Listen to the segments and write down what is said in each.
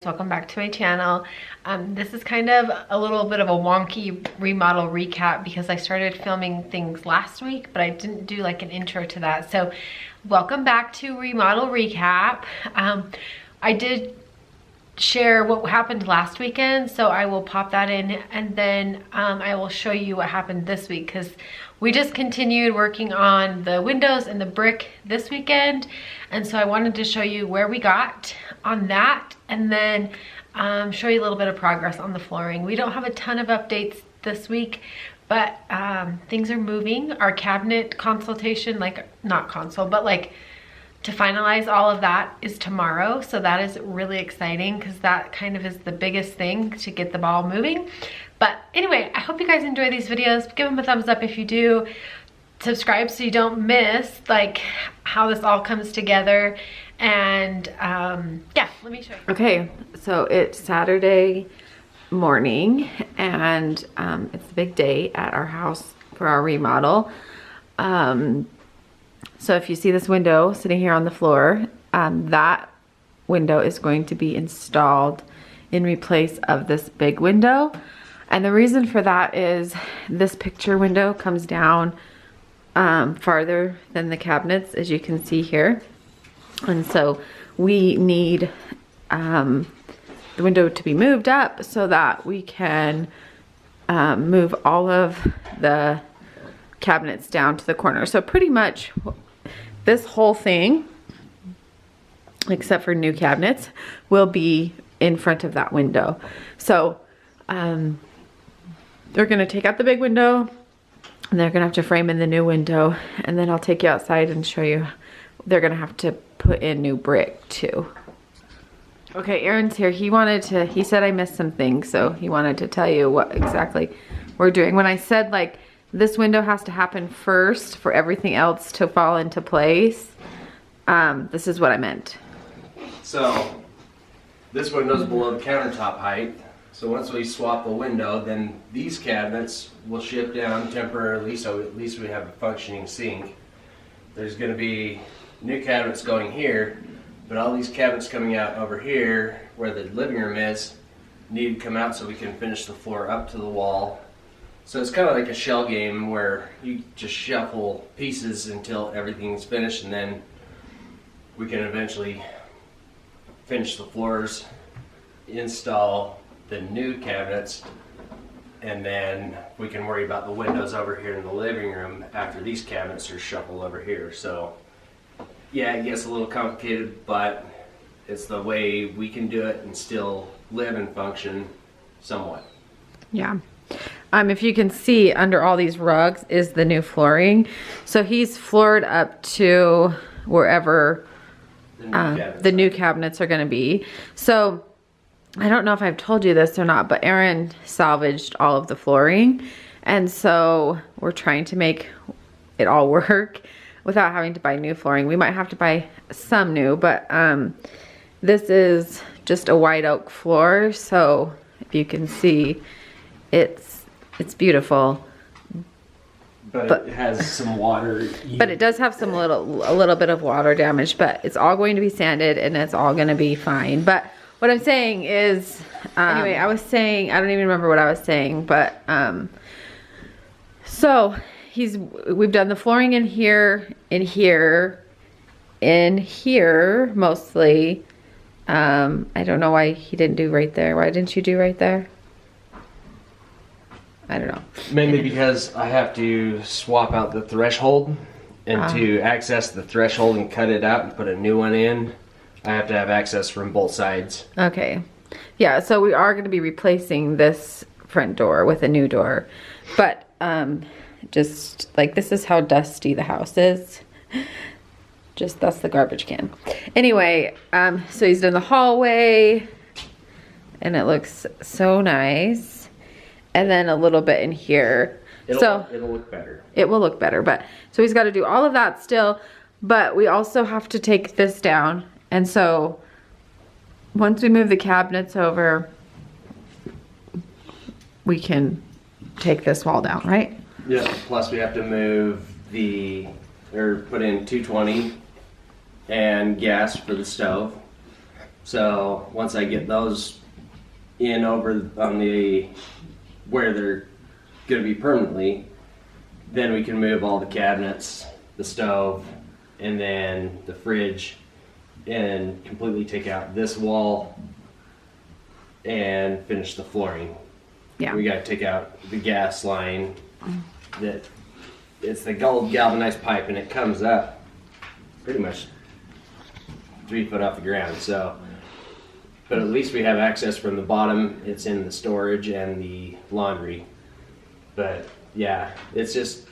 Welcome back to my channel. This is kind of a little bit of a wonky remodel recap because I started filming things last week, but I didn't do like an intro to that. So welcome back to remodel recap. I did share what happened last weekend, so I will pop that in, and then I will show you what happened this week because we just continued working on the windows and the brick this weekend, and so I wanted to show you where we got on that, and then show you a little bit of progress on the flooring. We don't have a ton of updates this week, but things are moving. Our cabinet consultation, like not console, but like to finalize all of that is tomorrow. So that is really exciting because that kind of is the biggest thing to get the ball moving. But anyway, I hope you guys enjoy these videos. Give them a thumbs up if you do. Subscribe so you don't miss like how this all comes together. And yeah, let me show you. Okay, so it's Saturday morning and it's a big day at our house for our remodel. So if you see this window sitting here on the floor, that window is going to be installed in place of this big window. And the reason for that is this picture window comes down farther than the cabinets, as you can see here. And so we need the window to be moved up so that we can move all of the cabinets down to the corner. So pretty much this whole thing, except for new cabinets, will be in front of that window. So they're gonna take out the big window and they're gonna have to frame in the new window, and then I'll take you outside and show you. They're gonna have to put in new brick too. Okay, Aaron's here. He said I missed some things, so he wanted to tell you what exactly we're doing. When I said like this window has to happen first for everything else to fall into place, this is what I meant. So this window's below the countertop height. So once we swap the window, then these cabinets will shift down temporarily, so at least we have a functioning sink. There's going to be new cabinets going here, but all these cabinets coming out over here where the living room is need to come out so we can finish the floor up to the wall. So it's kind of like a shell game where you just shuffle pieces until everything's finished, and then we can eventually finish the floors, install the new cabinets, and then we can worry about the windows over here in the living room after these cabinets are shuffled over here. So yeah, it gets a little complicated, but it's the way we can do it and still live and function somewhat. Yeah. If you can see under all these rugs is the new flooring. So he's floored up to wherever the new cabinets are going to be. So I don't know if I've told you this or not, but Aaron salvaged all of the flooring. And so we're trying to make it all work without having to buy new flooring. We might have to buy some new, but this is just a white oak floor. So if you can see, it's beautiful. But it has some water. But it does have some a little bit of water damage, but it's all going to be sanded and it's all going to be fine. But what I'm saying is, anyway, I was saying, I don't even remember what I was saying, but so we've done the flooring in here mostly. I don't know why he didn't do right there. Why didn't you do right there? I don't know. Mainly because I have to swap out the threshold, and to access the threshold and cut it out and put a new one in, I have to have access from both sides. Okay. Yeah, so we are going to be replacing this front door with a new door. But just like this is how dusty the house is. Just that's the garbage can. Anyway, so he's done the hallway and it looks so nice. And then a little bit in here. It'll look better. It will look better, but so he's got to do all of that still, but we also have to take this down. And so once we move the cabinets over, we can take this wall down, right? Yeah, plus we have to move put in 220 and gas for the stove. So once I get those in over on the where they're going to be permanently, then we can move all the cabinets, the stove, and then the fridge, and completely take out this wall and finish the flooring. Yeah. We got to take out the gas line. That it's the gold galvanized pipe, and it comes up pretty much 3 foot off the ground. So, but at least we have access from the bottom. It's in the storage and the laundry. But yeah, it's just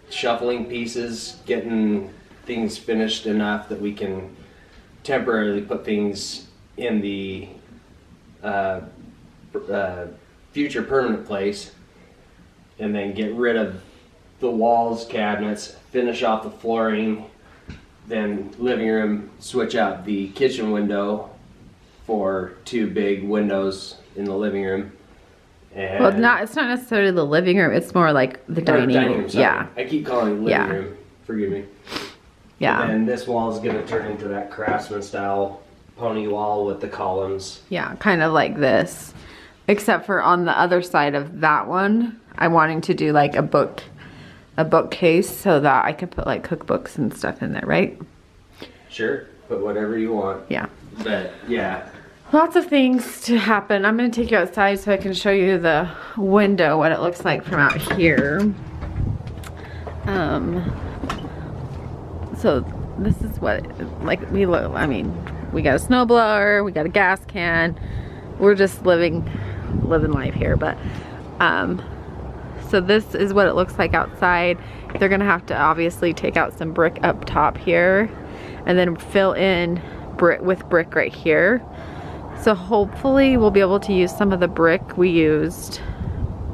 shuffling pieces, getting things finished enough that we can temporarily put things in the future permanent place, and then get rid of the walls, cabinets, finish off the flooring, then living room, switch out the kitchen window for 2 big windows in the living room. And Well, it's not necessarily the living room. It's more like the dining room. sorry. Yeah. I keep calling it living room. Forgive me. Yeah. And this wall is going to turn into that craftsman style pony wall with the columns. Yeah, kind of like this. Except for on the other side of that one, I'm wanting to do like a bookcase so that I could put like cookbooks and stuff in there, right? Sure, put whatever you want. Yeah. But yeah, Lots of things to happen. I'm going to take you outside so I can show you the window, what it looks like from out here. So this is what like we look. I mean, we got a snowblower, we got a gas can. We're just living life here, but so this is what it looks like outside. They're gonna have to obviously take out some brick up top here and then fill in with brick right here. So hopefully we'll be able to use some of the brick we used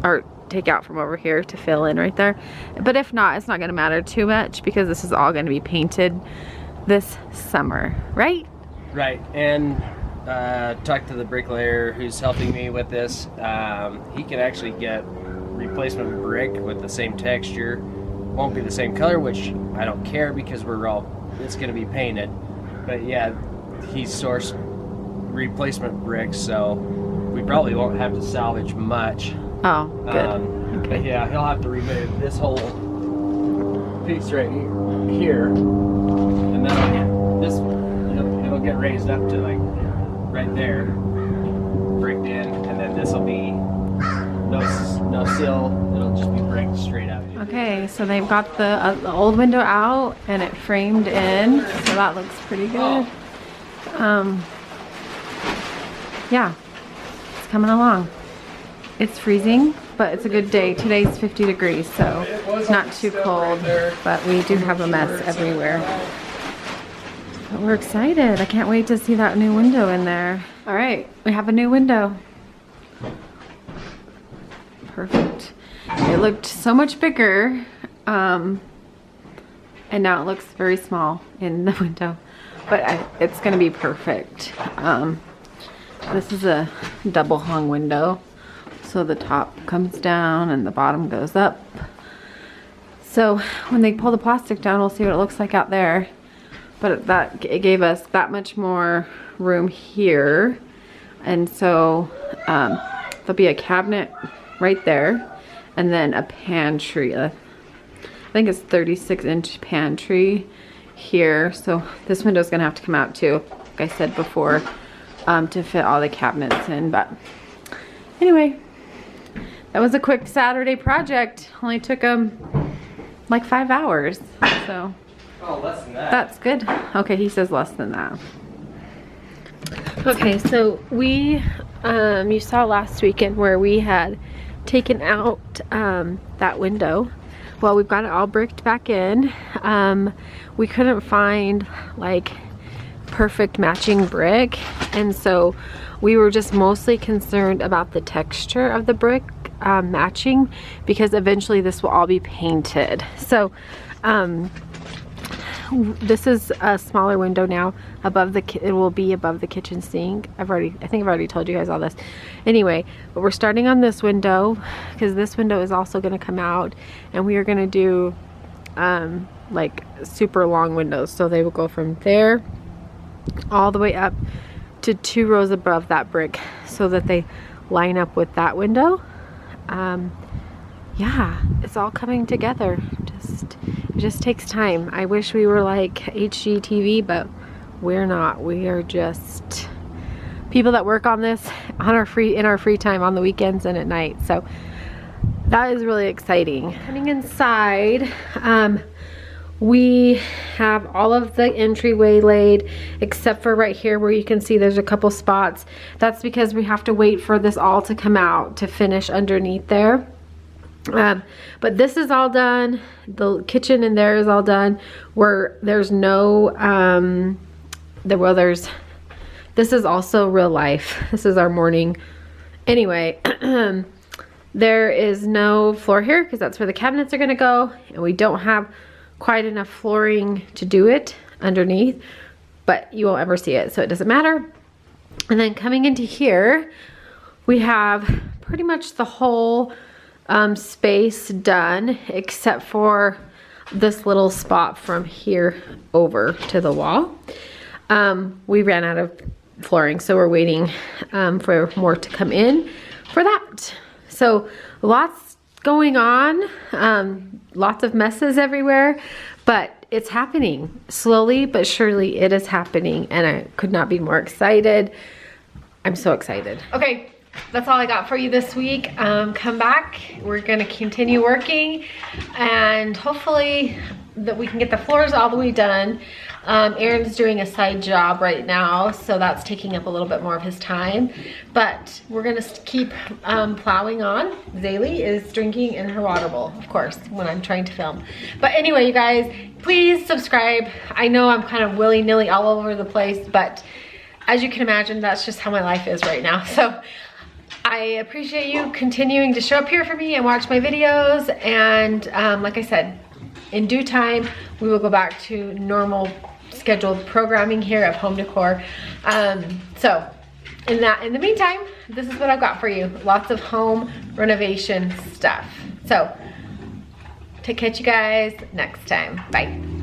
or take out from over here to fill in right there. But if not, it's not gonna matter too much because this is all gonna be painted this summer, right? right. And talked to the bricklayer who's helping me with this. He can actually get replacement brick with the same texture. Won't be the same color, which I don't care because it's going to be painted. But yeah, he's sourced replacement bricks, so we probably won't have to salvage much. Oh, good. But Okay. yeah, he'll have to remove this whole piece right here, and then it'll get raised up to like right there, bricked in, and then this will be no sill. It'll just be bricked straight up. Okay, so they've got the old window out and it framed in, so that looks pretty good. Yeah, it's coming along. It's freezing, but it's a good day. Today's 50 degrees, so it's not too cold, but we do have a mess everywhere. But we're excited. I can't wait to see that new window in there. All right, we have a new window. Perfect. It looked so much bigger, and now it looks very small in the window, but it's gonna be perfect. This is a double hung window, so the top comes down and the bottom goes up. So when they pull the plastic down, we'll see what it looks like out there. But it gave us that much more room here, and so there'll be a cabinet right there, and then a pantry. I think it's 36-inch pantry here. So this window's gonna have to come out too, like I said before, to fit all the cabinets in. But anyway, that was a quick Saturday project. Only took them like 5 hours. So. Oh, less than that. That's good. Okay, he says less than that. Okay, so we, you saw last weekend where we had taken out that window. Well, we've got it all bricked back in. We couldn't find like perfect matching brick, and so we were just mostly concerned about the texture of the brick matching, because eventually this will all be painted. So this is a smaller window now above it will be above the kitchen sink. I think I've already told you guys all this. Anyway, but we're starting on this window because this window is also going to come out, and we are going to do like super long windows, so they will go from there all the way up to 2 rows above that brick so that they line up with that window. Yeah, it's all coming together. It just takes time. I wish we were like HGTV, but we're not. We are just people that work on this on in our free time on the weekends and at night. So that is really exciting. Coming inside, we have all of the entryway laid except for right here where you can see there's a couple spots. That's because we have to wait for this all to come out to finish underneath there. But this is all done. The kitchen in there is all done. Where there's no, this is also real life. This is our morning. Anyway, there is no floor here because that's where the cabinets are gonna go. And we don't have quite enough flooring to do it underneath, but you won't ever see it, so it doesn't matter. And then coming into here, we have pretty much the whole space done except for this little spot from here over to the wall. We ran out of flooring, so we're waiting for more to come in for that. So lots going on, lots of messes everywhere, but it's happening slowly but surely. It is happening, and I could not be more excited. I'm so excited. Okay, that's all I got for you this week. Come back, we're gonna continue working, and hopefully that we can get the floors all the way done. Aaron's doing a side job right now, so that's taking up a little bit more of his time, but we're gonna keep plowing on. Zaylee is drinking in her water bowl, of course, when I'm trying to film. But anyway, you guys, please subscribe. I know I'm kind of willy-nilly all over the place, but as you can imagine, that's just how my life is right now. So I appreciate you continuing to show up here for me and watch my videos, and like I said, in due time, we will go back to normal scheduled programming here of home decor. So in the meantime, this is what I've got for you. Lots of home renovation stuff. So to catch you guys next time. Bye.